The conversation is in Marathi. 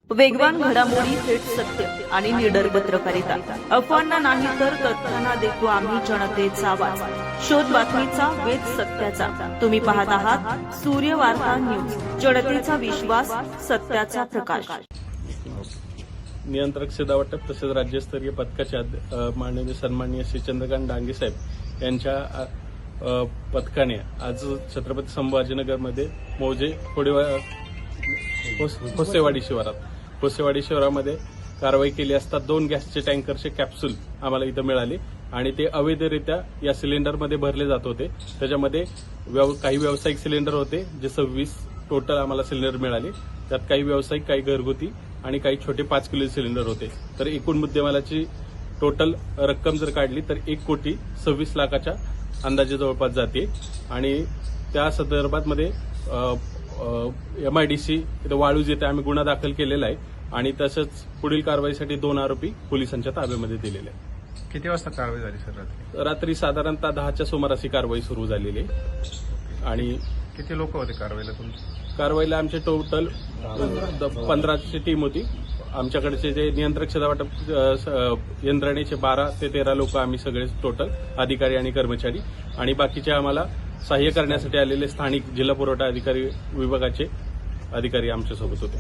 वेगवान घडामोडी, थेट सत्य आणि निडर पत्रकारिता. अफवांना नाही तर तथ्यांना देतो आम्ही जनतेचा आवाज. शोध बातमीचा, वेध सत्याचा. तुम्ही पाहत आहात सूर्य वार्ता न्यूज. जनतेचा विश्वास, सत्याचा प्रकाश. नियंत्रक सेवावाटप तसेच राज्यस्तरीय पथकाचे माननीय सन्माननीय श्री चंद्रकांत डांगे साहेब यांच्या पथकाने आज छत्रपती संभाजीनगरमध्ये मौजे खोसेवाडी शिवारामध्ये कारवाई केली असता 2 गॅसचे टँकरचे कॅप्सूल आम्हाला इथं मिळाले आणि ते अवैधरित्या या सिलेंडरमध्ये भरले जात होते. त्याच्यामध्ये काही व्यावसायिक सिलेंडर होते, जे 26 टोटल आम्हाला सिलेंडर मिळाले. त्यात काही व्यावसायिक, काही घरगुती आणि काही छोटे 5 किलो सिलेंडर होते. तर एकूण मुद्देमालाची टोटल रक्कम जर काढली तर 1,26,00,000च्या अंदाजे जवळपास जाते. आणि त्या संदर्भात मध्ये MIDC इथं वाळूज येथे आम्ही गुन्हा दाखल केलेला आहे आणि तसंच पुढील कारवाईसाठी 2 आरोपी पोलिसांच्या ताब्यामध्ये दिलेले आहेत. किती वाजता कारवाई झाली सर? रात्री साधारणतः 10च्या सुमारास ही कारवाई सुरू झालेली आहे. आणि किती लोक होते कारवाईला तुमची? कारवाईला आमचे टोटल 15ची टीम होती. आमच्याकडचे जे नियंत्रक सेवावाटप यंत्रणेचे 12 ते 13 लोक आम्ही सगळे टोटल अधिकारी आणि कर्मचारी, आणि बाकीचे आम्हाला सहाय्य करण्यासाठी आलेले स्थानिक जिल्हा पुरवठा अधिकारी विभागाचे अधिकारी आमच्यासोबत होते.